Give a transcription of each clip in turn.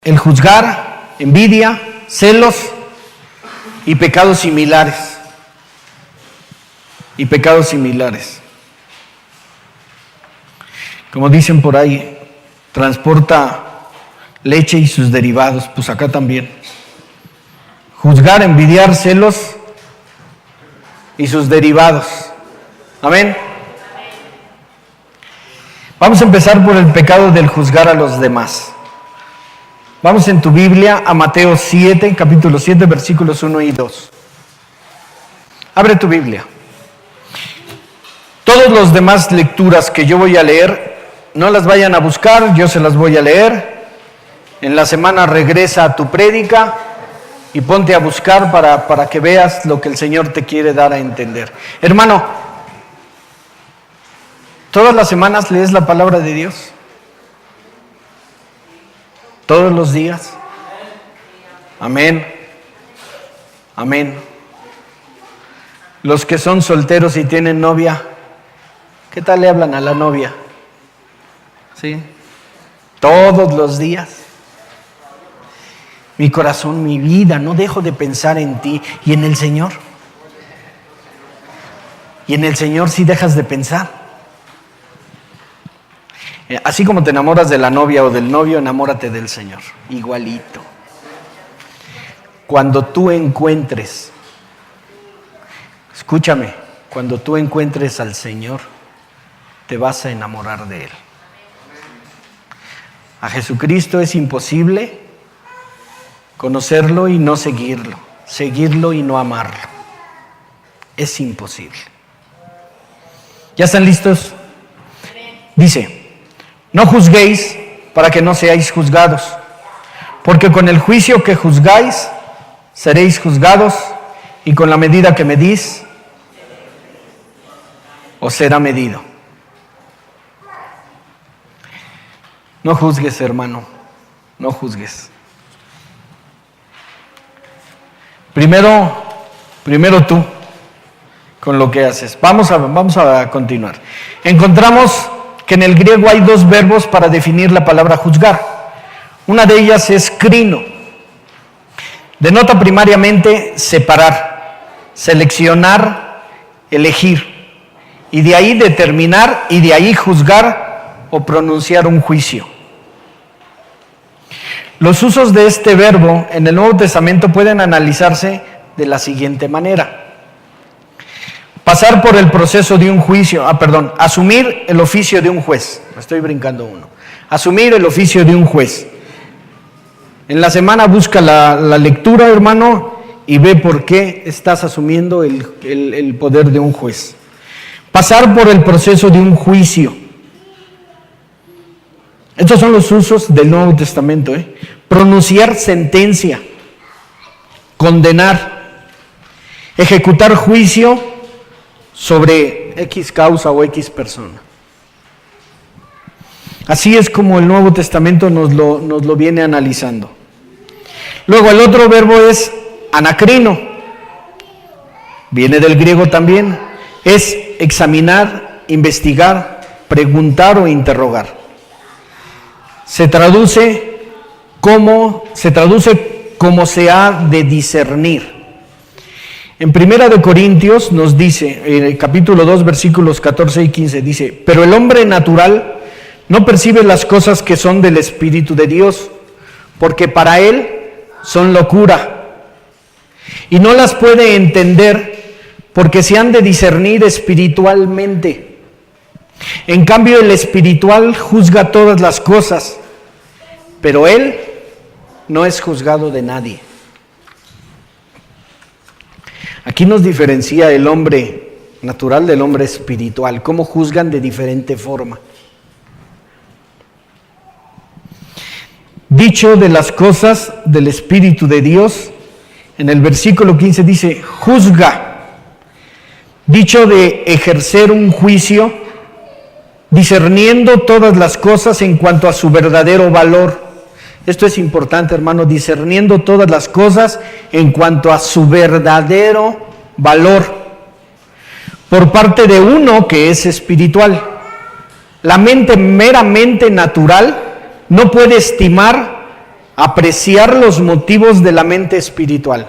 el juzgar, envidia, celos y pecados similares. Y pecados similares. Como dicen por ahí, transporta leche y sus derivados, pues acá también. Juzgar, envidiar, celos y sus derivados. Amén. Vamos a empezar por el pecado del juzgar a los demás. Vamos en tu Biblia a Mateo 7, capítulo 7, versículos 1 y 2. Abre tu Biblia. Todas las demás lecturas que yo voy a leer, no las vayan a buscar, yo se las voy a leer. En la semana regresa a tu prédica y ponte a buscar para que veas lo que el Señor te quiere dar a entender. Hermano, ¿todas las semanas lees la palabra de Dios? ¿Todos los días? Amén. Amén. Los que son solteros y tienen novia, ¿qué tal le hablan a la novia? ¿Sí? Todos los días. Mi corazón, mi vida, no dejo de pensar en ti y en el Señor. Y en el Señor sí dejas de pensar. Así como te enamoras de la novia o del novio, enamórate del Señor. Igualito. Cuando tú encuentres, escúchame, cuando tú encuentres al Señor, te vas a enamorar de Él. A Jesucristo es imposible conocerlo y no seguirlo, seguirlo y no amarlo. Es imposible. ¿Ya están listos? Dice: no juzguéis para que no seáis juzgados, porque con el juicio que juzgáis seréis juzgados, y con la medida que medís os será medido. No juzgues, hermano, no juzgues. Primero tú, con lo que haces. Vamos a continuar. Encontramos que en el griego hay dos verbos para definir la palabra juzgar. Una de ellas es krino. Denota primariamente separar, seleccionar, elegir, y de ahí determinar, y de ahí juzgar o pronunciar un juicio. Los usos de este verbo en el Nuevo Testamento pueden analizarse de la siguiente manera. Pasar por el proceso de un juicio, asumir el oficio de un juez. Me estoy brincando uno. Asumir el oficio de un juez. En la semana busca la lectura, hermano, y ve por qué estás asumiendo el poder de un juez. Pasar por el proceso de un juicio. Estos son los usos del Nuevo Testamento. Pronunciar sentencia, condenar, ejecutar juicio sobre X causa o X persona. Así es como el Nuevo Testamento nos lo viene analizando. Luego el otro verbo es anacrino. Viene del griego también. Es examinar, investigar, preguntar o interrogar. Se traduce como se ha de discernir. En 1 de Corintios nos dice, en el capítulo 2, versículos 14 y 15, dice: pero el hombre natural no percibe las cosas que son del Espíritu de Dios, porque para él son locura, y no las puede entender, porque se han de discernir espiritualmente. En cambio, el espiritual juzga todas las cosas, pero él no es juzgado de nadie. Aquí nos diferencia el hombre natural del hombre espiritual. ¿Cómo juzgan de diferente forma? Dicho de las cosas del Espíritu de Dios, en el versículo 15 dice: juzga. Dicho de ejercer un juicio, discerniendo todas las cosas en cuanto a su verdadero valor. Esto es importante, hermano, discerniendo todas las cosas en cuanto a su verdadero valor, por parte de uno que es espiritual. La mente meramente natural no puede estimar apreciar los motivos de la mente espiritual.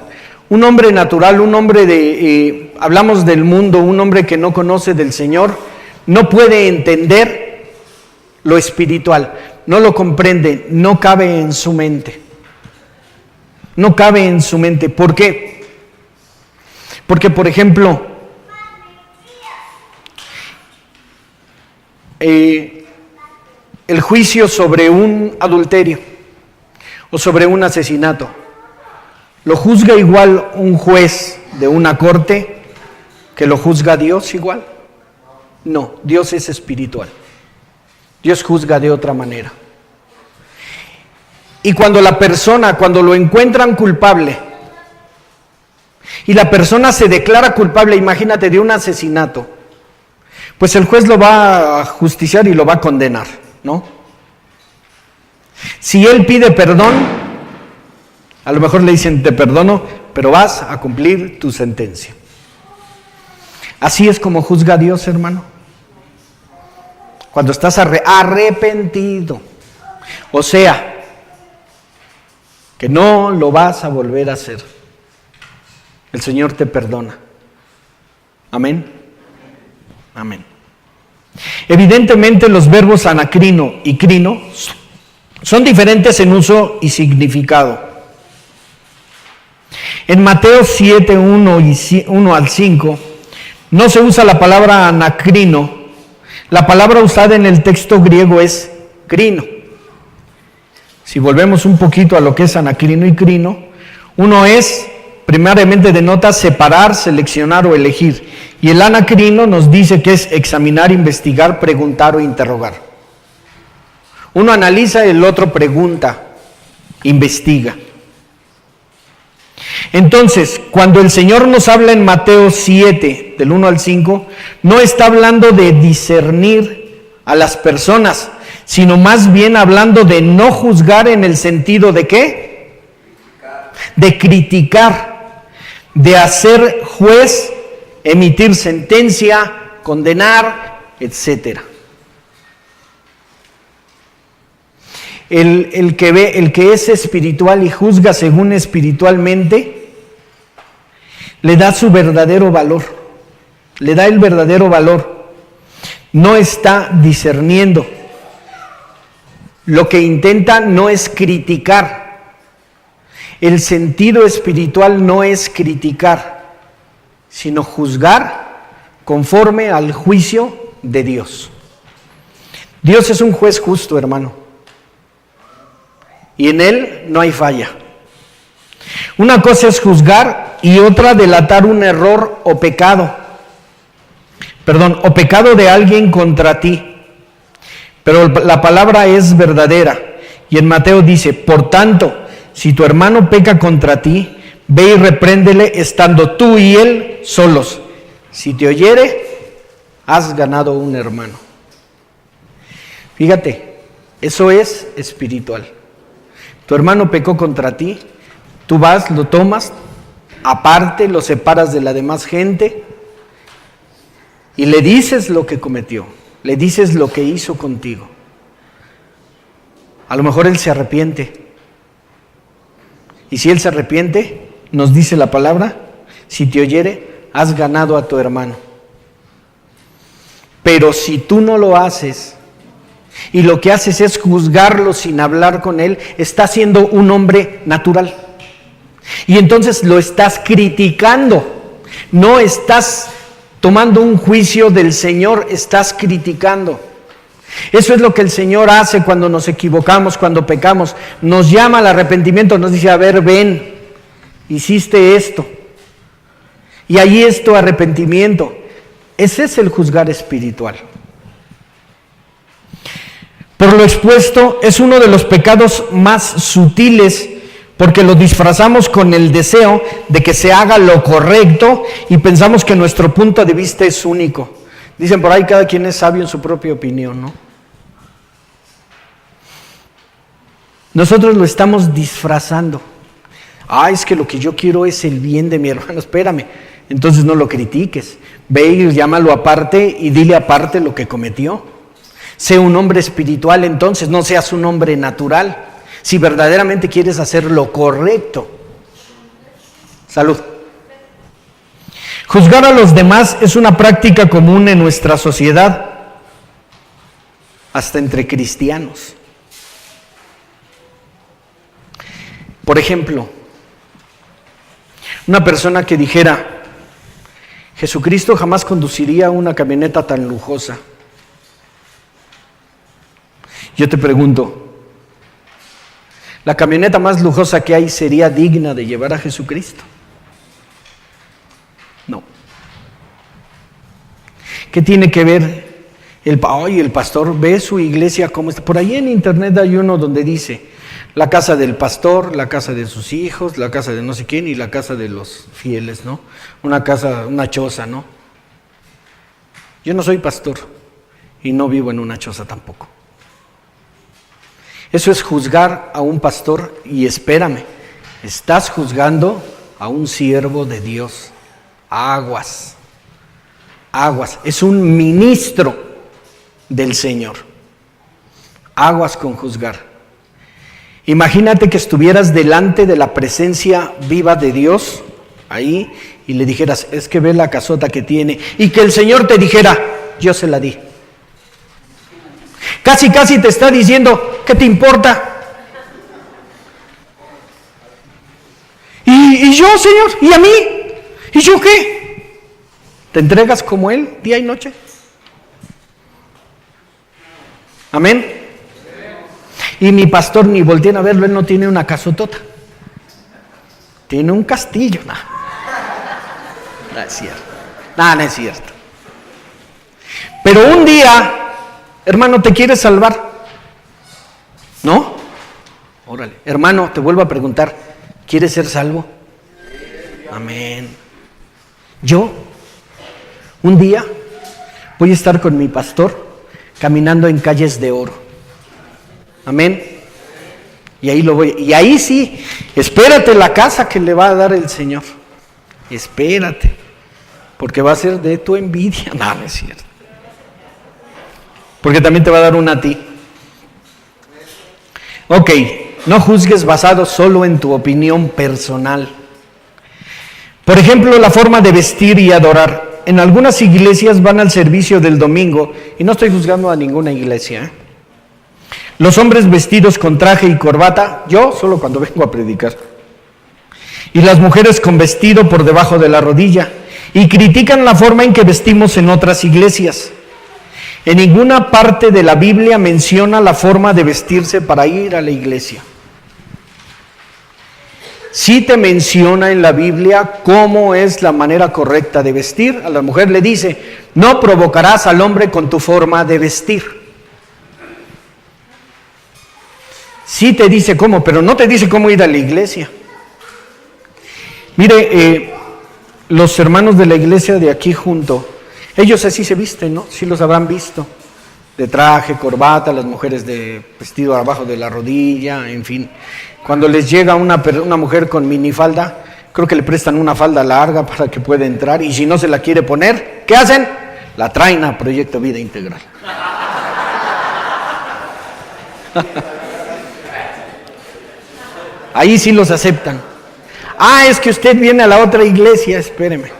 Un hombre natural, un hombre hablamos del mundo, un hombre que no conoce del Señor, no puede entender lo espiritual, no lo comprende, no cabe en su mente. No cabe en su mente. ¿Por qué? Porque, por ejemplo, el juicio sobre un adulterio o sobre un asesinato, ¿lo juzga igual un juez de una corte que lo juzga Dios igual? No, Dios es espiritual. Dios juzga de otra manera. Y cuando lo encuentran culpable, y la persona se declara culpable, imagínate, de un asesinato, pues el juez lo va a justiciar y lo va a condenar, ¿no? Si él pide perdón, a lo mejor le dicen, te perdono, pero vas a cumplir tu sentencia. Así es como juzga Dios, hermano. Cuando estás arrepentido, o sea, que no lo vas a volver a hacer, el Señor te perdona. Amén. Amén. Evidentemente los verbos anacrino y crino son diferentes en uso y significado. En Mateo 7, 1 al 5, no se usa la palabra anacrino. La palabra usada en el texto griego es crino. Si volvemos un poquito a lo que es anacrino y crino, uno es, primariamente denota separar, seleccionar o elegir. Y el anacrino nos dice que es examinar, investigar, preguntar o interrogar. Uno analiza, el otro pregunta, investiga. Entonces, cuando el Señor nos habla en Mateo 7, del 1 al 5, no está hablando de discernir a las personas, sino más bien hablando de no juzgar en el sentido de ¿qué? De criticar, de hacer juez, emitir sentencia, condenar, etc. El que es espiritual y juzga según espiritualmente, le da su verdadero valor, le da el verdadero valor. No está discerniendo. Lo que intenta no es criticar. El sentido espiritual no es criticar, sino juzgar conforme al juicio de Dios. Dios es un juez justo, hermano, y en Él no hay falla. Una cosa es juzgar y otra delatar un error o pecado. O pecado de alguien contra ti. Pero la palabra es verdadera. Y en Mateo dice, por tanto, si tu hermano peca contra ti, ve y repréndele estando tú y él solos. Si te oyere, has ganado un hermano. Fíjate, eso es espiritual. Tu hermano pecó contra ti, tú vas, lo tomas, aparte, lo separas de la demás gente y le dices lo que cometió. Le dices lo que hizo contigo. A lo mejor él se arrepiente. Y si él se arrepiente, nos dice la palabra, si te oyere, has ganado a tu hermano. Pero si tú no lo haces, y lo que haces es juzgarlo sin hablar con él, estás siendo un hombre natural. Y entonces lo estás criticando. No estás tomando un juicio del Señor, estás criticando. Eso es lo que el Señor hace cuando nos equivocamos, cuando pecamos. Nos llama al arrepentimiento, nos dice, a ver, ven, hiciste esto. Y ahí es tu arrepentimiento. Ese es el juzgar espiritual. Por lo expuesto, es uno de los pecados más sutiles, porque lo disfrazamos con el deseo de que se haga lo correcto y pensamos que nuestro punto de vista es único. Dicen por ahí, cada quien es sabio en su propia opinión, ¿no? Nosotros lo estamos disfrazando. Es que lo que yo quiero es el bien de mi hermano. Espérame, entonces no lo critiques. Ve y llámalo aparte y dile aparte lo que cometió. Sé un hombre espiritual entonces, no seas un hombre natural. si verdaderamente quieres hacer lo correcto. Salud. Juzgar a los demás es una práctica común en nuestra sociedad, hasta entre cristianos. Por ejemplo, una persona que dijera, Jesucristo jamás conduciría una camioneta tan lujosa. Yo te pregunto, ¿la camioneta más lujosa que hay sería digna de llevar a Jesucristo? No. ¿Qué tiene que ver el pastor? Ve su iglesia como está. Por ahí en internet hay uno donde dice, la casa del pastor, la casa de sus hijos, la casa de no sé quién y la casa de los fieles, ¿no? Una casa, una choza, ¿no? Yo no soy pastor y no vivo en una choza tampoco. Eso es juzgar a un pastor y espérame, estás juzgando a un siervo de Dios. Aguas, es un ministro del Señor. Aguas con juzgar. Imagínate que estuvieras delante de la presencia viva de Dios, ahí, y le dijeras, es que ve la casota que tiene, y que el Señor te dijera, yo se la di. Casi te está diciendo, ¿qué te importa? ¿Y yo, Señor? ¿Y a mí? ¿Y yo qué? ¿Te entregas como Él día y noche? Amén. Y mi pastor, ni volteen a verlo, él no tiene una casotota. Tiene un castillo. No es cierto. No es cierto. Pero un día, hermano, ¿te quieres salvar? ¿No? Órale. Hermano, te vuelvo a preguntar, ¿quieres ser salvo? Amén. Yo, un día, voy a estar con mi pastor caminando en calles de oro. Amén. Y ahí lo voy. Y ahí sí, espérate la casa que le va a dar el Señor. Espérate. Porque va a ser de tu envidia. No es cierto. Porque también te va a dar una a ti. Ok, no juzgues basado solo en tu opinión personal. Por ejemplo, la forma de vestir y adorar. En algunas iglesias van al servicio del domingo, y no estoy juzgando a ninguna iglesia, Los hombres vestidos con traje y corbata, yo solo cuando vengo a predicar. Y las mujeres con vestido por debajo de la rodilla. Y critican la forma en que vestimos en otras iglesias. En ninguna parte de la Biblia menciona la forma de vestirse para ir a la iglesia. Sí te menciona en la Biblia cómo es la manera correcta de vestir. A la mujer le dice, no provocarás al hombre con tu forma de vestir. Sí te dice cómo, pero no te dice cómo ir a la iglesia. Mire, los hermanos de la iglesia de aquí junto, ellos así se visten, ¿no? Sí los habrán visto. De traje, corbata, las mujeres de vestido abajo de la rodilla, en fin. Cuando les llega una mujer con minifalda, creo que le prestan una falda larga para que pueda entrar, y si no se la quiere poner, ¿qué hacen? La traen a Proyecto Vida Integral. Ahí sí los aceptan. Es que usted viene a la otra iglesia, espéreme.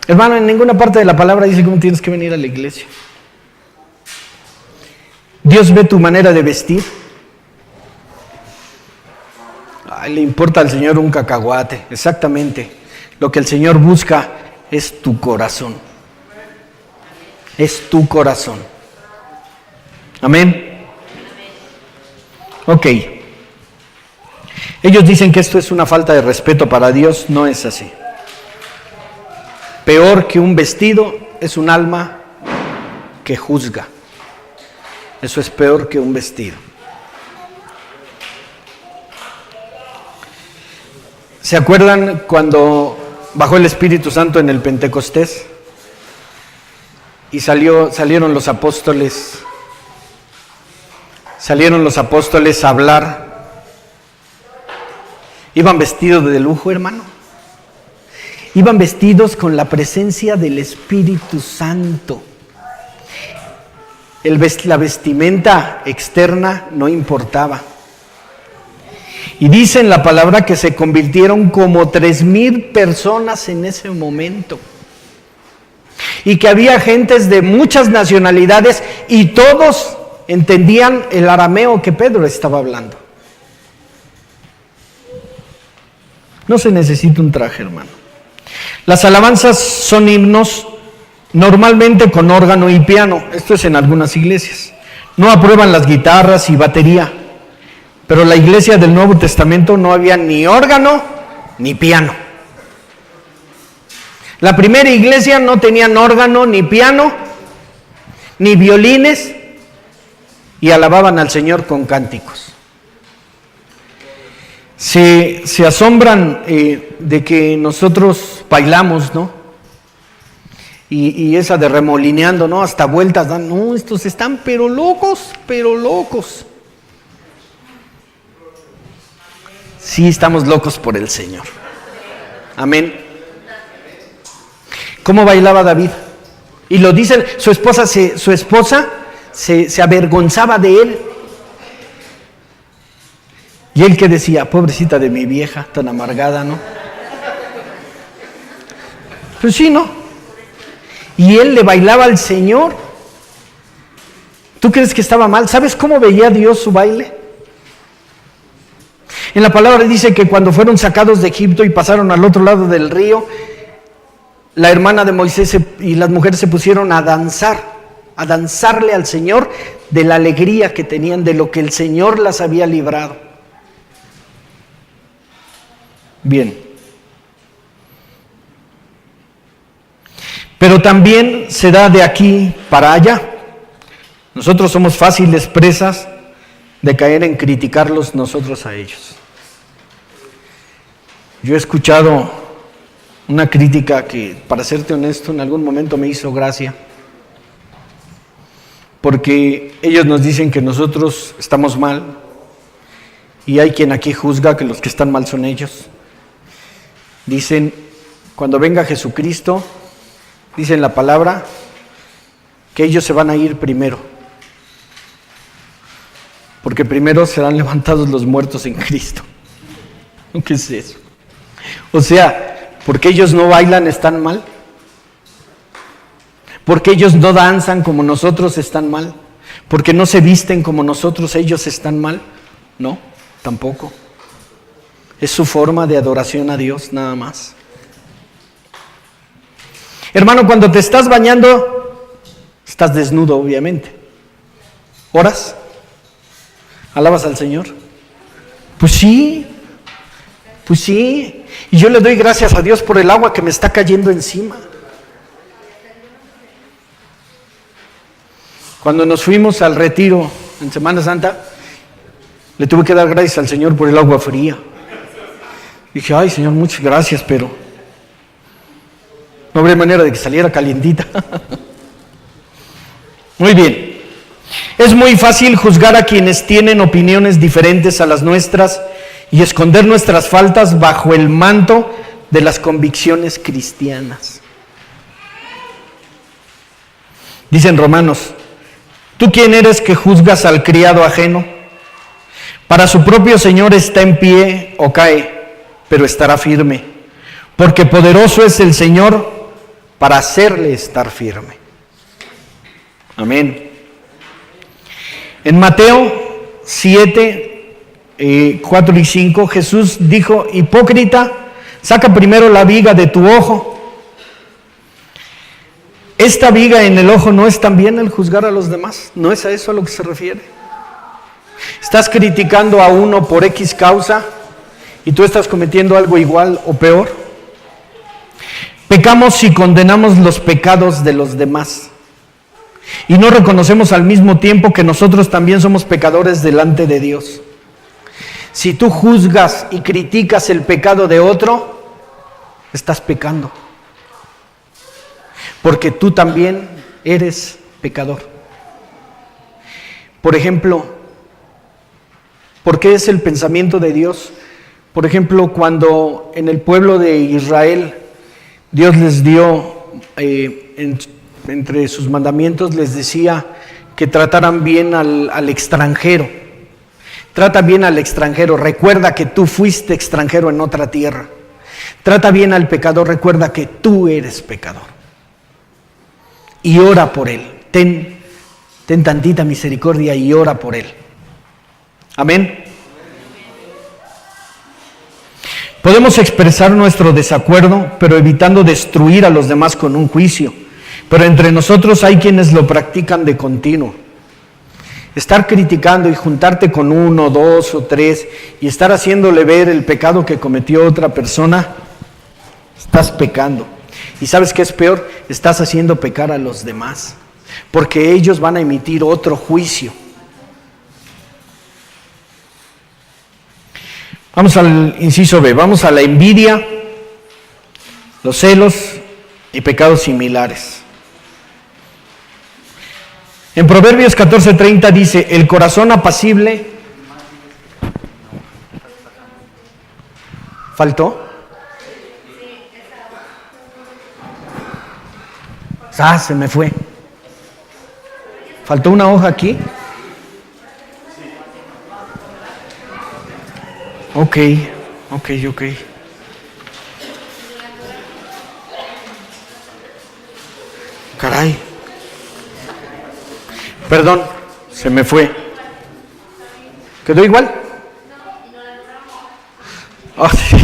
Hermano, en ninguna parte de la palabra dice cómo tienes que venir a la iglesia. Dios ve tu manera de vestir. Le importa al Señor un cacahuate, exactamente. Lo que el Señor busca es tu corazón. Es tu corazón. Amén. Ok. Ellos dicen que esto es una falta de respeto para Dios. No es así. Peor que un vestido es un alma que juzga. Eso es peor que un vestido. ¿Se acuerdan cuando bajó el Espíritu Santo en el Pentecostés? Y salieron los apóstoles. Salieron los apóstoles a hablar. Iban vestidos de lujo, hermano. Iban vestidos con la presencia del Espíritu Santo. la vestimenta externa no importaba. Y dice en la palabra que se convirtieron como 3,000 personas en ese momento. Y que había gentes de muchas nacionalidades y todos entendían el arameo que Pedro estaba hablando. No se necesita un traje, hermano. Las alabanzas son himnos normalmente con órgano y piano. Esto es en algunas iglesias. No aprueban las guitarras y batería. Pero en la iglesia del Nuevo Testamento no había ni órgano ni piano. La primera iglesia no tenían órgano ni piano, ni violines, y alababan al Señor con cánticos. Se asombran de que nosotros bailamos, ¿no? Y esa de remolineando, ¿no? Hasta vueltas dan, no, estos están pero locos, pero locos. Sí, estamos locos por el Señor. Amén. ¿Cómo bailaba David? Y lo dice, su esposa se avergonzaba de él. Y él que decía, pobrecita de mi vieja, tan amargada, ¿no? Pues sí, ¿no? Y él le bailaba al Señor. ¿Tú crees que estaba mal? ¿Sabes cómo veía Dios su baile? En la palabra dice que cuando fueron sacados de Egipto y pasaron al otro lado del río, la hermana de Moisés y las mujeres se pusieron a danzarle al Señor de la alegría que tenían, de lo que el Señor las había librado. Bien. Pero también se da de aquí para allá. Nosotros somos fáciles presas de caer en criticarlos nosotros a ellos. Yo he escuchado una crítica que, para serte honesto, en algún momento me hizo gracia, porque ellos nos dicen que nosotros estamos mal, y hay quien aquí juzga que los que están mal son ellos. Dicen, cuando venga Jesucristo, dicen la palabra, que ellos se van a ir primero, porque primero serán levantados los muertos en Cristo. ¿Qué es eso? O sea, porque ellos no bailan, están mal. Porque ellos no danzan como nosotros, están mal. Porque no se visten como nosotros, ellos están mal. No, tampoco. Es su forma de adoración a Dios, nada más. Hermano, cuando te estás bañando, estás desnudo, obviamente. ¿Oras? ¿Alabas al Señor? Pues sí. Pues sí. Y yo le doy gracias a Dios por el agua que me está cayendo encima. Cuando nos fuimos al retiro en Semana Santa, le tuve que dar gracias al Señor por el agua fría. Dije, ay Señor, muchas gracias, pero no habría manera de que saliera calientita. Muy bien. Es muy fácil juzgar a quienes tienen opiniones diferentes a las nuestras y esconder nuestras faltas bajo el manto de las convicciones cristianas. Dicen Romanos, ¿tú quién eres que juzgas al criado ajeno? Para su propio Señor está en pie o cae, pero estará firme, porque poderoso es el Señor para hacerle estar firme. Amén. En Mateo 7, 4 y 5, Jesús dijo, hipócrita, saca primero la viga de tu ojo. Esta viga en el ojo no es también el juzgar a los demás, no es a eso a lo que se refiere. Estás criticando a uno por X causa y tú estás cometiendo algo igual o peor. Pecamos si condenamos los pecados de los demás y no reconocemos al mismo tiempo que nosotros también somos pecadores delante de Dios. Si tú juzgas y criticas el pecado de otro, estás pecando. Porque tú también eres pecador. Por ejemplo, ¿por qué es el pensamiento de Dios? Por ejemplo, cuando en el pueblo de Israel Dios les dio, entre sus mandamientos les decía que trataran bien al extranjero. Trata bien al extranjero, recuerda que tú fuiste extranjero en otra tierra. Trata bien al pecador, recuerda que tú eres pecador. Y ora por él. Ten tantita misericordia y ora por él. Amén. Podemos expresar nuestro desacuerdo, pero evitando destruir a los demás con un juicio. Pero entre nosotros hay quienes lo practican de continuo. Estar criticando y juntarte con 1, 2 o 3 y estar haciéndole ver el pecado que cometió otra persona, estás pecando. ¿Y sabes qué es peor? Estás haciendo pecar a los demás, porque ellos van a emitir otro juicio. Vamos al inciso B, vamos a la envidia, los celos y pecados similares. En Proverbios 14:30 dice, el corazón apacible, ¿faltó? Se me fue. ¿Faltó una hoja aquí? Ok. Caray. Perdón, se me fue. ¿Quedó igual? Oh, sí.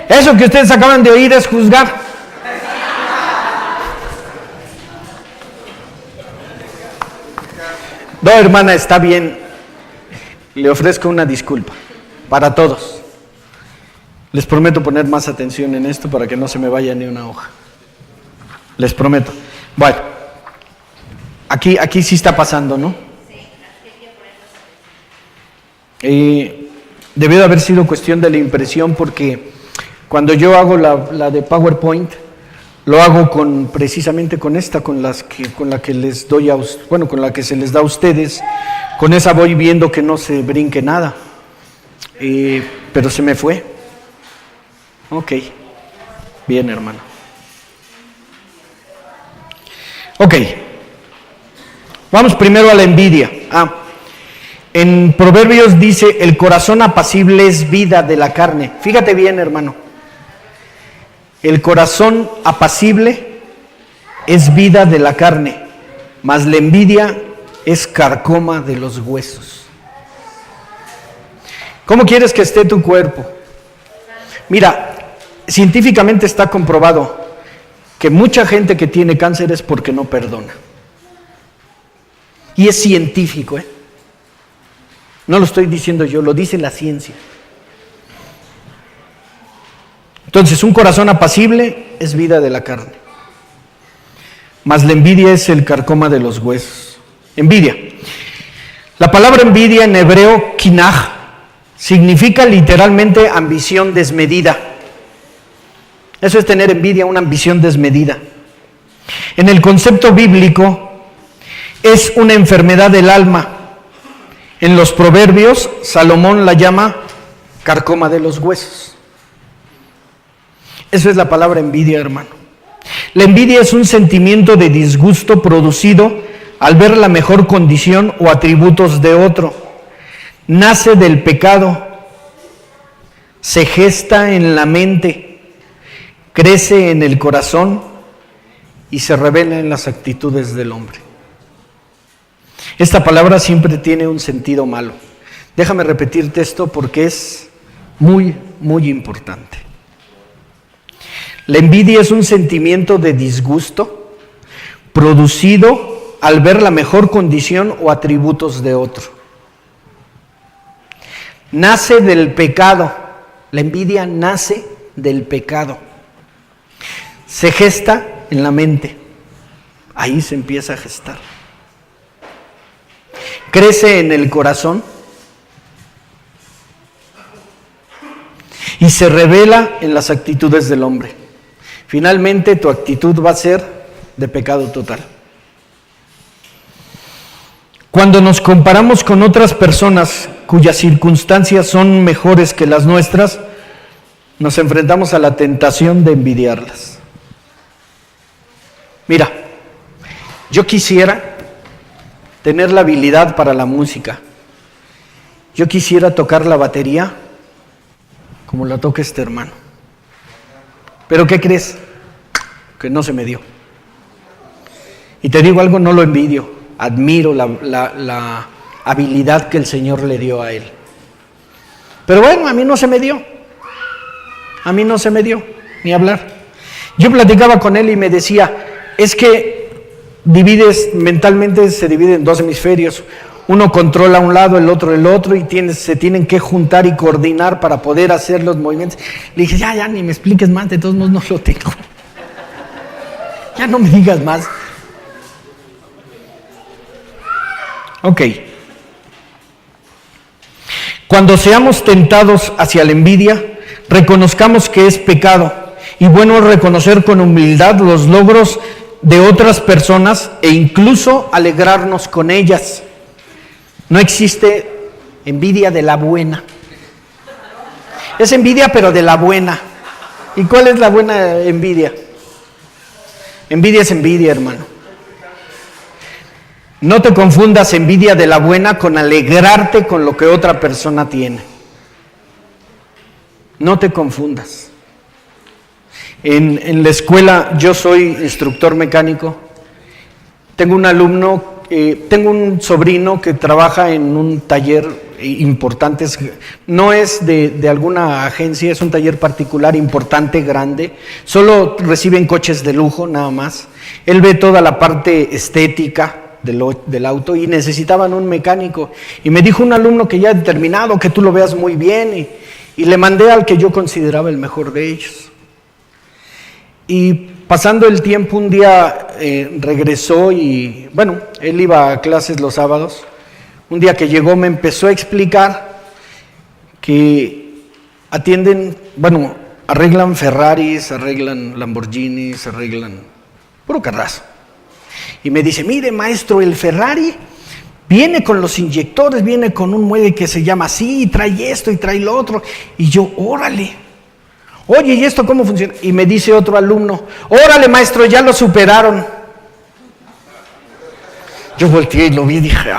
Eso que ustedes acaban de oír es juzgar. No, hermana, está bien. Le ofrezco una disculpa para todos. Les prometo poner más atención en esto para que no se me vaya ni una hoja. Les prometo. Bueno. Aquí sí está pasando, ¿no? Debió de haber sido cuestión de la impresión, porque cuando yo hago la de PowerPoint, lo hago precisamente con esta, con la que les doy con la que se les da a ustedes. Con esa voy viendo que no se brinque nada. Pero se me fue. Ok. Bien, hermano. Ok. Vamos primero a la envidia. En Proverbios dice, el corazón apacible es vida de la carne. Fíjate bien, hermano. El corazón apacible es vida de la carne, mas la envidia es carcoma de los huesos. ¿Cómo quieres que esté tu cuerpo? Mira, científicamente está comprobado que mucha gente que tiene cáncer es porque no perdona. Y es científico, ¿eh? No lo estoy diciendo yo, lo dice la ciencia. Entonces, un corazón apacible es vida de la carne. Mas la envidia es el carcoma de los huesos. Envidia. La palabra envidia en hebreo, kinaj, significa literalmente ambición desmedida. Eso es tener envidia, una ambición desmedida. En el concepto bíblico, es una enfermedad del alma. En los Proverbios, Salomón la llama carcoma de los huesos. Eso es la palabra envidia, hermano. La envidia es un sentimiento de disgusto producido al ver la mejor condición o atributos de otro. Nace del pecado, se gesta en la mente, crece en el corazón y se revela en las actitudes del hombre. Esta palabra siempre tiene un sentido malo. Déjame repetirte esto porque es muy, muy importante. La envidia es un sentimiento de disgusto producido al ver la mejor condición o atributos de otro. Nace del pecado. La envidia nace del pecado. Se gesta en la mente. Ahí se empieza a gestar. Crece en el corazón y se revela en las actitudes del hombre. Finalmente, tu actitud va a ser de pecado total. Cuando nos comparamos con otras personas cuyas circunstancias son mejores que las nuestras, nos enfrentamos a la tentación de envidiarlas. Mira, Yo quisiera tener la habilidad para la música. Yo quisiera tocar la batería como la toca este hermano. Pero ¿qué crees? Que no se me dio. Y te digo algo, no lo envidio. Admiro la habilidad que el Señor le dio a él. Pero bueno, a mí no se me dio. A mí no se me dio ni hablar. Yo platicaba con él y me decía, es que mentalmente se divide en dos hemisferios. Uno controla un lado, el otro y se tienen que juntar y coordinar para poder hacer los movimientos. Le dije, ya, ni me expliques más, de todos modos no lo tengo. Ya no me digas más. Ok. Cuando seamos tentados hacia la envidia, reconozcamos que es pecado. Y bueno es reconocer con humildad los logros de otras personas e incluso alegrarnos con ellas. No existe envidia de la buena. Es envidia, pero de la buena. ¿Y cuál es la buena envidia? Envidia es envidia, hermano. No te confundas envidia de la buena con alegrarte con lo que otra persona tiene. No te confundas. En la escuela, yo soy instructor mecánico. Tengo un sobrino que trabaja en un taller importante. No es de alguna agencia, es un taller particular importante, grande. Solo reciben coches de lujo, nada más. Él ve toda la parte estética del auto y necesitaban un mecánico. Y me dijo un alumno que ya ha determinado que tú lo veas muy bien y le mandé al que yo consideraba el mejor de ellos. Y pasando el tiempo, un día regresó y, bueno, él iba a clases los sábados. Un día que llegó me empezó a explicar que arreglan Ferraris, arreglan Lamborghinis, arreglan puro carrazo. Y me dice, mire maestro, el Ferrari viene con los inyectores, viene con un muelle que se llama así, y trae esto y trae lo otro. Y yo, órale. Oye, ¿y esto cómo funciona? Y me dice otro alumno, órale maestro, ya lo superaron. Yo volteé y lo vi y dije,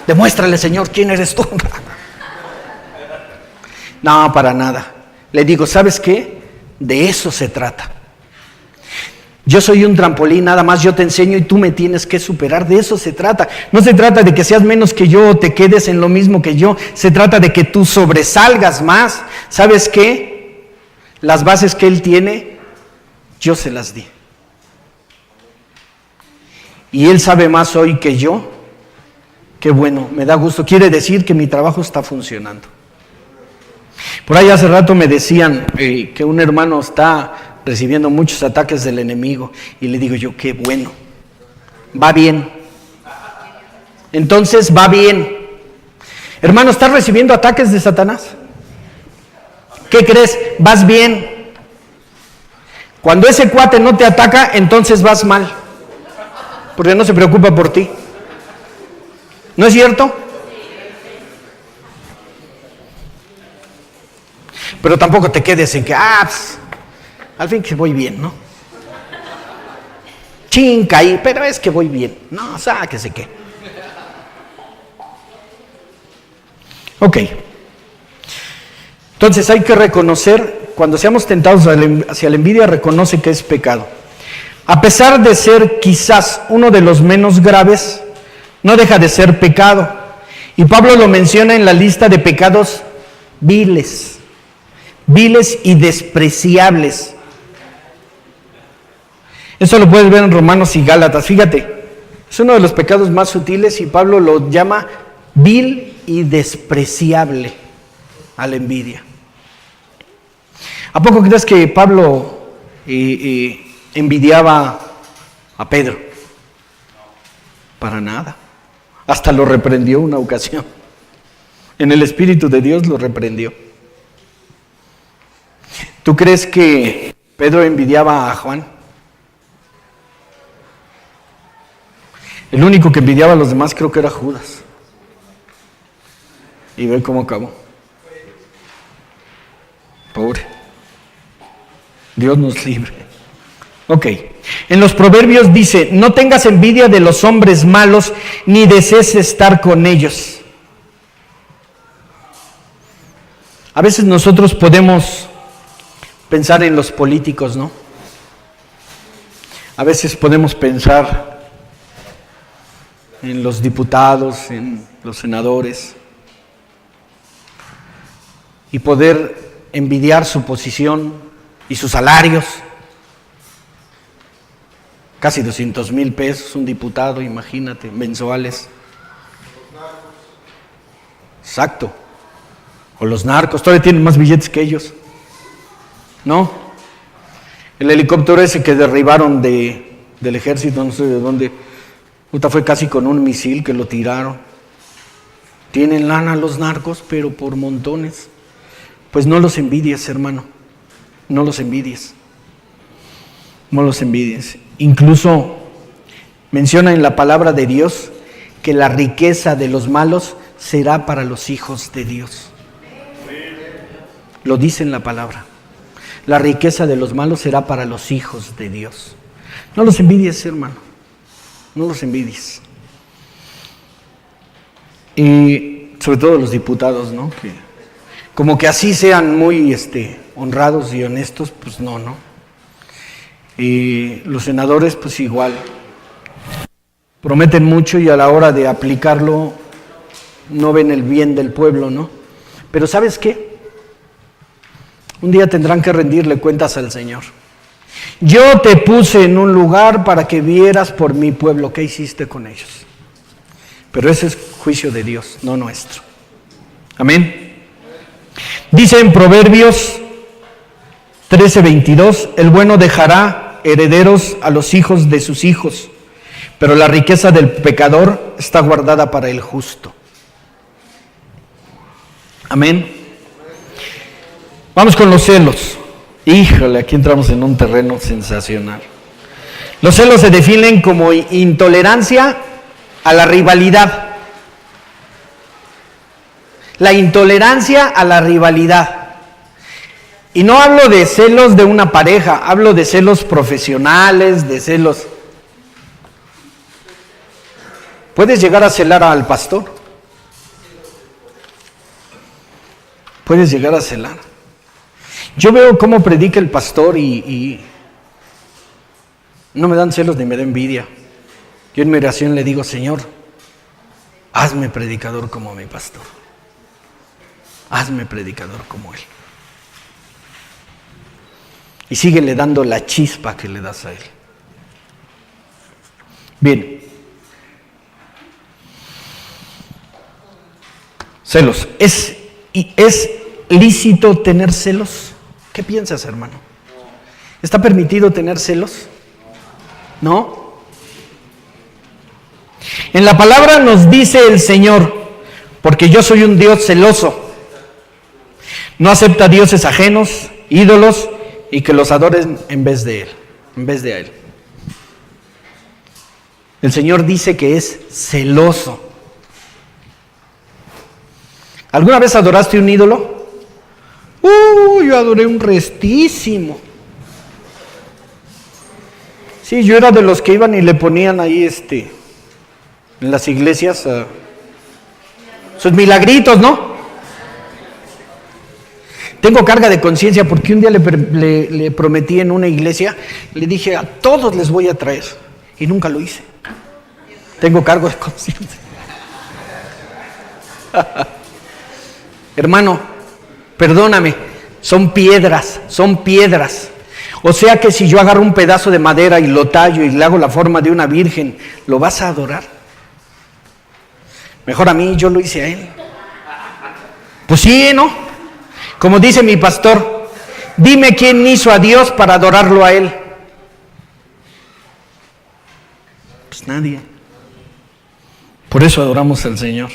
demuéstrale, Señor, quién eres tú. No, para nada. Le digo, ¿sabes qué? De eso se trata. Yo soy un trampolín, nada más yo te enseño y tú me tienes que superar. De eso se trata. No se trata de que seas menos que yo o te quedes en lo mismo que yo. Se trata de que tú sobresalgas más. ¿Sabes qué? Las bases que él tiene, yo se las di. Y él sabe más hoy que yo. Qué bueno, me da gusto. Quiere decir que mi trabajo está funcionando. Por ahí hace rato me decían que un hermano está recibiendo muchos ataques del enemigo. Y le digo yo, qué bueno. Va bien. Entonces va bien. Hermano, ¿estás recibiendo ataques de Satanás? ¿Qué crees? Vas bien. Cuando ese cuate no te ataca, entonces vas mal. Porque no se preocupa por ti. ¿No es cierto? Pero tampoco te quedes en que, al fin que voy bien, ¿no? Chinca ahí, pero es que voy bien. No, sáquese qué. Ok. Entonces hay que reconocer, cuando seamos tentados hacia la envidia, reconoce que es pecado. A pesar de ser quizás uno de los menos graves, no deja de ser pecado. Y Pablo lo menciona en la lista de pecados viles y despreciables. Eso lo puedes ver en Romanos y Gálatas. Fíjate, es uno de los pecados más sutiles y Pablo lo llama vil y despreciable a la envidia. ¿A poco crees que Pablo envidiaba a Pedro? Para nada. Hasta lo reprendió una ocasión. En el Espíritu de Dios lo reprendió. ¿Tú crees que Pedro envidiaba a Juan? El único que envidiaba a los demás creo que era Judas. Y ve cómo acabó. Pobre. Dios nos libre. Ok. En los Proverbios dice, no tengas envidia de los hombres malos, ni desees estar con ellos. A veces nosotros podemos pensar en los políticos, ¿no? A veces podemos pensar en los diputados, en los senadores, y poder envidiar su posición y sus salarios. Casi 200,000 pesos un diputado, imagínate, mensuales. Exacto. O los narcos, todavía tienen más billetes que ellos. ¿No? El helicóptero ese que derribaron del ejército, no sé de dónde, fue casi con un misil que lo tiraron. Tienen lana los narcos, pero por montones. Pues no los envidies, hermano. No los envidies. No los envidies. Incluso menciona en la palabra de Dios que la riqueza de los malos será para los hijos de Dios. Lo dice en la palabra. La riqueza de los malos será para los hijos de Dios. No los envidies, hermano. No los envidies. Y sobre todo los diputados, ¿no? Que como que así sean muy honrados y honestos, pues no. Y los senadores, pues igual. Prometen mucho y a la hora de aplicarlo no ven el bien del pueblo, ¿no? Pero ¿sabes qué? Un día tendrán que rendirle cuentas al Señor. Yo te puse en un lugar para que vieras por mi pueblo qué hiciste con ellos. Pero ese es juicio de Dios, no nuestro. Amén. Dice en Proverbios 13:22, el bueno dejará herederos a los hijos de sus hijos, pero la riqueza del pecador está guardada para el justo. Amén. Vamos con los celos. Híjole, aquí entramos en un terreno sensacional. Los celos se definen como intolerancia a la rivalidad. La intolerancia a la rivalidad. Y no hablo de celos de una pareja, hablo de celos profesionales, de celos. ¿Puedes llegar a celar al pastor? Puedes llegar a celar. Yo veo cómo predica el pastor y no me dan celos ni me da envidia. Yo en mi oración le digo, Señor, hazme predicador como mi pastor. Hazme predicador como él. Y síguele dando la chispa que le das a él. Bien. Celos. ¿Es lícito tener celos? ¿Qué piensas, hermano? ¿Está permitido tener celos? ¿No? En la palabra nos dice el Señor, porque yo soy un Dios celoso. No acepta dioses ajenos, ídolos, y que los adoren en vez de Él. El Señor dice que es celoso. ¿Alguna vez adoraste un ídolo? Yo adoré un restísimo. Sí, yo era de los que iban y le ponían ahí en las iglesias sus milagritos, ¿no? Tengo carga de conciencia porque un día le prometí en una iglesia, le dije, a todos les voy a traer, y nunca lo hice. Tengo cargo de conciencia. Hermano, perdóname, son piedras. O sea que si yo agarro un pedazo de madera y lo tallo y le hago la forma de una virgen, ¿lo vas a adorar? Mejor a mí, yo lo hice a él. Pues sí, ¿no? Como dice mi pastor, dime quién hizo a Dios para adorarlo a él. Pues nadie. Por eso adoramos al Señor.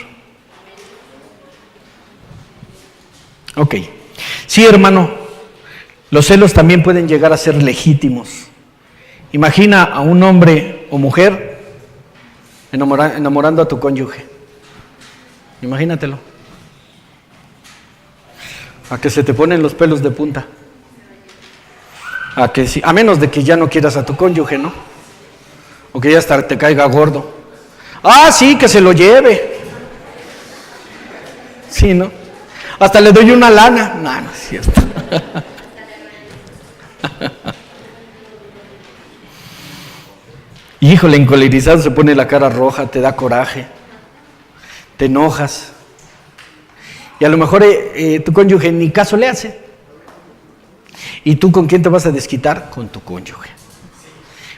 Ok. Sí, hermano, los celos también pueden llegar a ser legítimos. Imagina a un hombre o mujer enamorando a tu cónyuge. Imagínatelo. A que se te ponen los pelos de punta. A que sí, a menos de que ya no quieras a tu cónyuge, ¿no? O que ya hasta te caiga gordo. Ah, sí, que se lo lleve. Sí, ¿no? Hasta le doy una lana. No, no es cierto. Híjole, encolerizado se pone la cara roja, te da coraje, te enojas. Y a lo mejor tu cónyuge ni caso le hace. ¿Y tú con quién te vas a desquitar? Con tu cónyuge.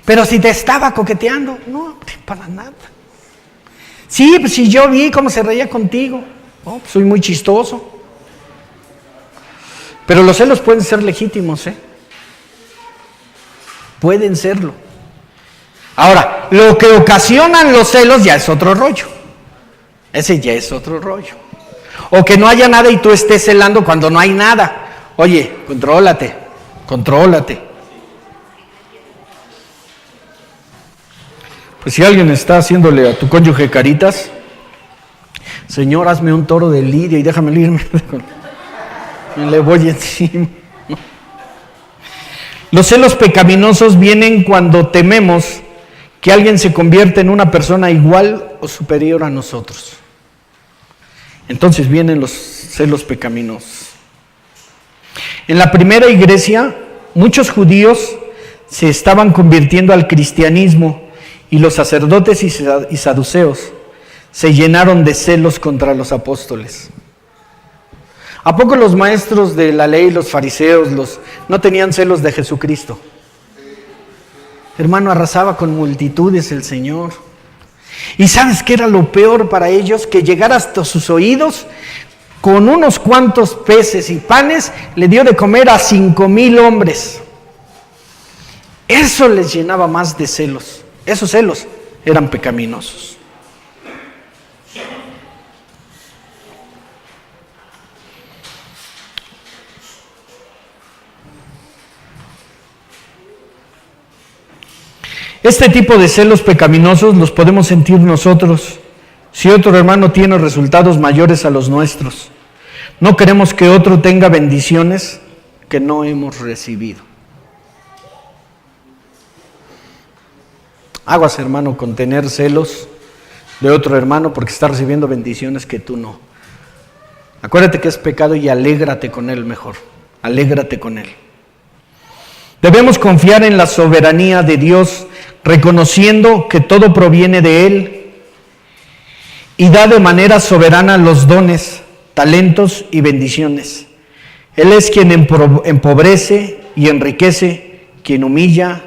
Pero si te estaba coqueteando, no, para nada. Sí, pues si yo vi cómo se reía contigo. Oh, pues soy muy chistoso. Pero los celos pueden ser legítimos, ¿eh? Pueden serlo. Ahora, lo que ocasionan los celos ya es otro rollo. Ese ya es otro rollo. O que no haya nada y tú estés celando cuando no hay nada. Oye, contrólate. Pues si alguien está haciéndole a tu cónyuge caritas, Señor, hazme un toro de lidia y déjame irme. Le voy encima. Los celos pecaminosos vienen cuando tememos que alguien se convierta en una persona igual o superior a nosotros. Entonces vienen los celos pecaminosos. En la primera iglesia, muchos judíos se estaban convirtiendo al cristianismo y los sacerdotes y saduceos se llenaron de celos contra los apóstoles. ¿A poco los maestros de la ley, los fariseos, no tenían celos de Jesucristo? Hermano, arrasaba con multitudes el Señor. ¿Y sabes qué era lo peor para ellos? Que llegara hasta sus oídos, con unos cuantos peces y panes, le dio de comer a 5,000 hombres. Eso les llenaba más de celos. Esos celos eran pecaminosos. Este tipo de celos pecaminosos los podemos sentir nosotros si otro hermano tiene resultados mayores a los nuestros. No queremos que otro tenga bendiciones que no hemos recibido. Aguas, hermano, con tener celos de otro hermano porque está recibiendo bendiciones que tú no. Acuérdate que es pecado y alégrate con él mejor. Alégrate con él. Debemos confiar en la soberanía de Dios, reconociendo que todo proviene de Él y da de manera soberana los dones, talentos y bendiciones. Él es quien empobrece y enriquece, quien humilla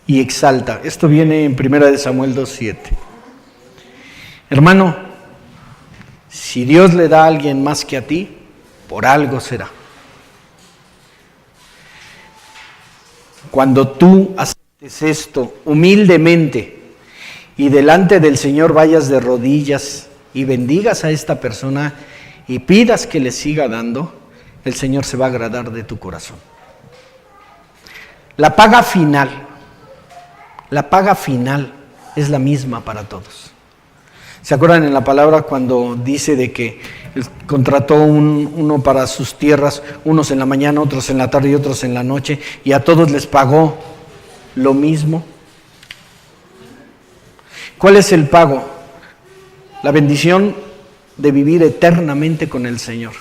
y exalta. Esto viene en 1 Samuel 2:7. Hermano, si Dios le da a alguien más que a ti, por algo será. Cuando tú aceptes esto humildemente y delante del Señor vayas de rodillas y bendigas a esta persona y pidas que le siga dando, el Señor se va a agradar de tu corazón. La paga final es la misma para todos. ¿Se acuerdan en la palabra cuando dice de que contrató uno para sus tierras, unos en la mañana, otros en la tarde y otros en la noche, y a todos les pagó lo mismo? ¿Cuál es el pago? La bendición de vivir eternamente con el Señor.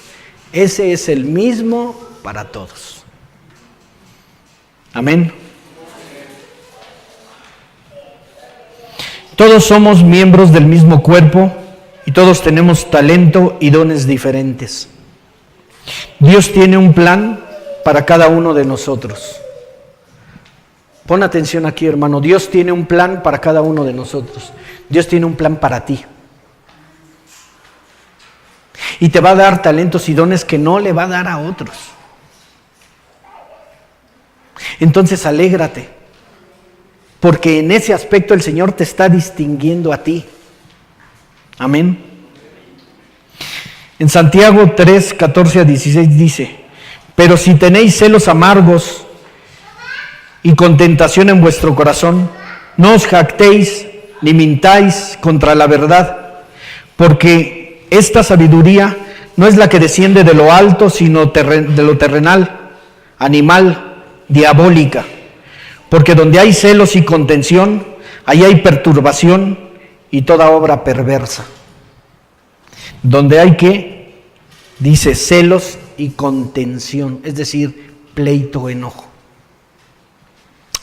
Ese es el mismo para todos. Amén. Todos somos miembros del mismo cuerpo y todos tenemos talento y dones diferentes. Dios tiene un plan para cada uno de nosotros. Pon atención aquí, hermano. Dios tiene un plan para cada uno de nosotros. Dios tiene un plan para ti. Y te va a dar talentos y dones que no le va a dar a otros. Entonces alégrate. Porque en ese aspecto el Señor te está distinguiendo a ti. Amén. En Santiago 3, 14-16 dice: pero si tenéis celos amargos y contentación en vuestro corazón, no os jactéis ni mintáis contra la verdad, porque esta sabiduría no es la que desciende de lo alto, sino de lo terrenal, animal, diabólica, porque donde hay celos y contención, ahí hay perturbación y toda obra perversa. Donde hay ¿qué? Dice celos y contención, es decir, pleito, enojo.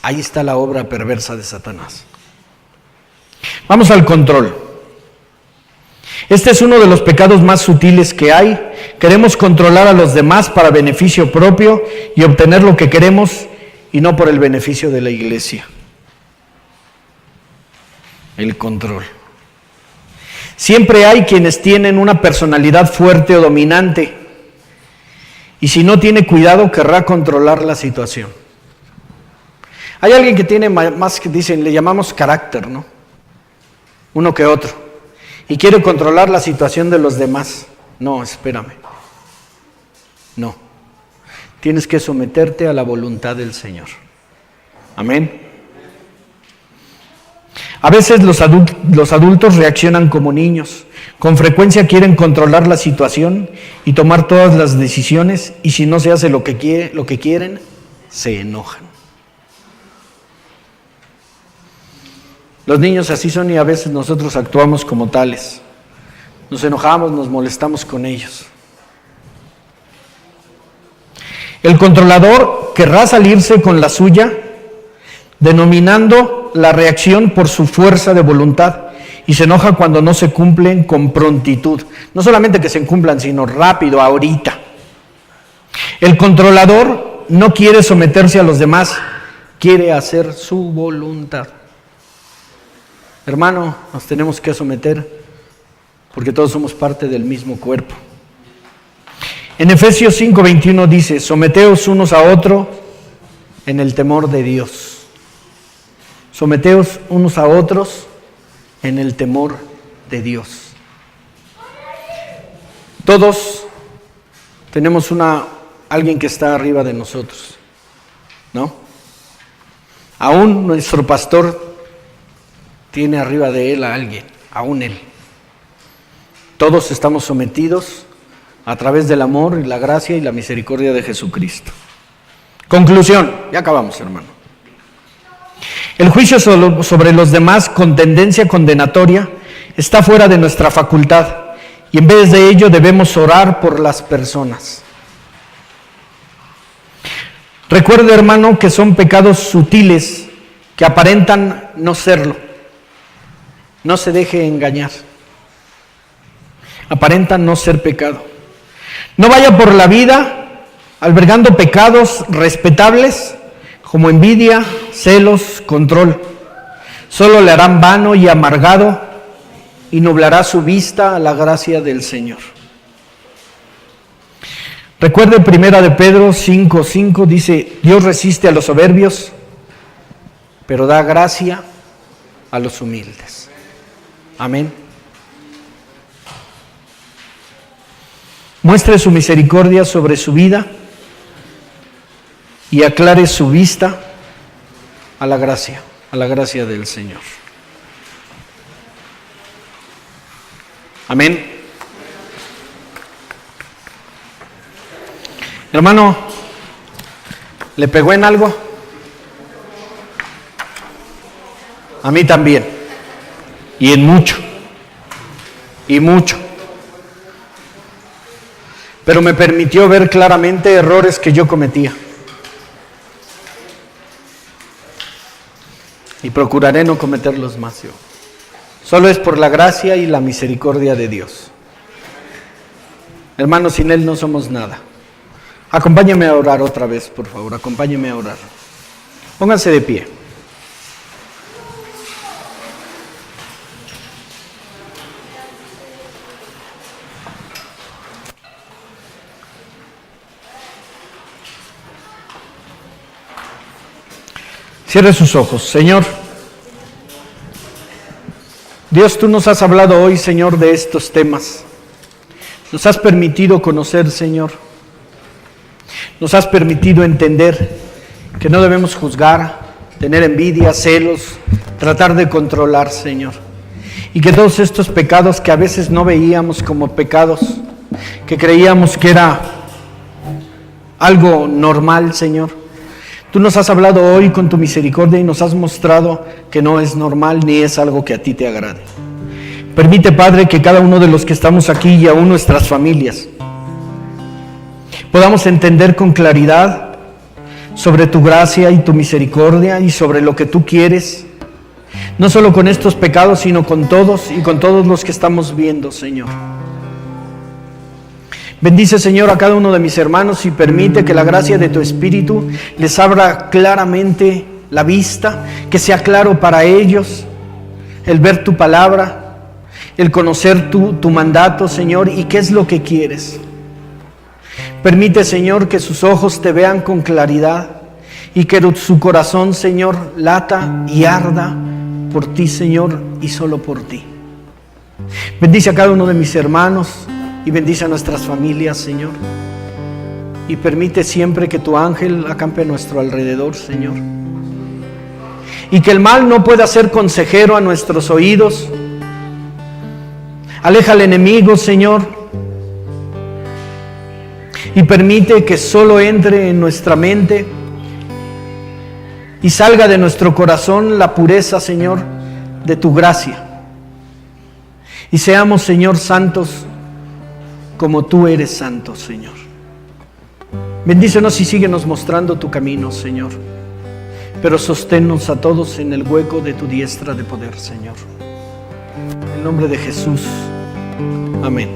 Ahí está la obra perversa de Satanás. Vamos al control. Este es uno de los pecados más sutiles que hay. Queremos controlar a los demás para beneficio propio y obtener lo que queremos y no por el beneficio de la iglesia. El control. Siempre hay quienes tienen una personalidad fuerte o dominante y si no tiene cuidado querrá controlar la situación. Hay alguien que tiene más que dicen, le llamamos carácter, ¿no? Uno que otro. Y quiere controlar la situación de los demás. No, espérame. No. Tienes que someterte a la voluntad del Señor. Amén. A veces los adultos reaccionan como niños. Con frecuencia quieren controlar la situación y tomar todas las decisiones, y si no se hace lo que quieren, se enojan. Los niños así son y a veces nosotros actuamos como tales. Nos enojamos, nos molestamos con ellos. El controlador querrá salirse con la suya, denominando la reacción por su fuerza de voluntad, y se enoja cuando no se cumplen con prontitud. No solamente que se cumplan, sino rápido, ahorita. El controlador no quiere someterse a los demás, quiere hacer su voluntad. Hermano, nos tenemos que someter porque todos somos parte del mismo cuerpo. En Efesios 5:21 dice, someteos unos a otros en el temor de Dios. Someteos unos a otros en el temor de Dios. Todos tenemos alguien que está arriba de nosotros, ¿no? Aún nuestro pastor tiene arriba de él a alguien, aún él. Todos estamos sometidos a través del amor y la gracia y la misericordia de Jesucristo. Conclusión, ya acabamos, hermano. El juicio sobre los demás con tendencia condenatoria está fuera de nuestra facultad y en vez de ello debemos orar por las personas. Recuerde, hermano, que son pecados sutiles que aparentan no serlo. No se deje engañar. Aparentan no ser pecado. No vaya por la vida albergando pecados respetables como envidia, celos, control. Solo le harán vano y amargado y nublará su vista a la gracia del Señor. Recuerde 1 de Pedro 5:5 dice, Dios resiste a los soberbios, pero da gracia a los humildes. Amén. Muestre su misericordia sobre su vida y aclare su vista a la gracia del Señor. Amén. Hermano, ¿le pegó en algo? A mí también. Y en mucho. Y mucho. Pero me permitió ver claramente errores que yo cometía. Y procuraré no cometerlos más yo. Solo es por la gracia y la misericordia de Dios. Hermanos, sin Él no somos nada. Acompáñeme a orar otra vez, por favor. Acompáñeme a orar. Pónganse de pie. Cierre sus ojos. Señor, Dios, tú nos has hablado hoy, Señor, de estos temas. Nos has permitido conocer, Señor. Nos has permitido entender que no debemos juzgar, tener envidia, celos, tratar de controlar, Señor. Y que todos estos pecados que a veces no veíamos como pecados, que creíamos que era algo normal, Señor, Tú nos has hablado hoy con tu misericordia y nos has mostrado que no es normal ni es algo que a ti te agrade. Permite, Padre, que cada uno de los que estamos aquí y aún nuestras familias podamos entender con claridad sobre tu gracia y tu misericordia y sobre lo que tú quieres, no solo con estos pecados, sino con todos y con todos los que estamos viendo, Señor. Bendice, Señor, a cada uno de mis hermanos y permite que la gracia de tu Espíritu les abra claramente la vista, que sea claro para ellos el ver tu palabra, el conocer tu mandato, Señor, y qué es lo que quieres. Permite, Señor, que sus ojos te vean con claridad y que su corazón, Señor, lata y arda por ti, Señor, y solo por ti. Bendice a cada uno de mis hermanos y bendice a nuestras familias, Señor. Y permite siempre que tu ángel acampe a nuestro alrededor, Señor. Y que el mal no pueda ser consejero a nuestros oídos. Aleja al enemigo, Señor. Y permite que solo entre en nuestra mente y salga de nuestro corazón la pureza, Señor, de tu gracia. Y seamos, Señor, santos como tú eres santo, Señor. Bendícenos y síguenos mostrando tu camino, Señor. Pero sosténnos a todos en el hueco de tu diestra de poder, Señor. En el nombre de Jesús. Amén.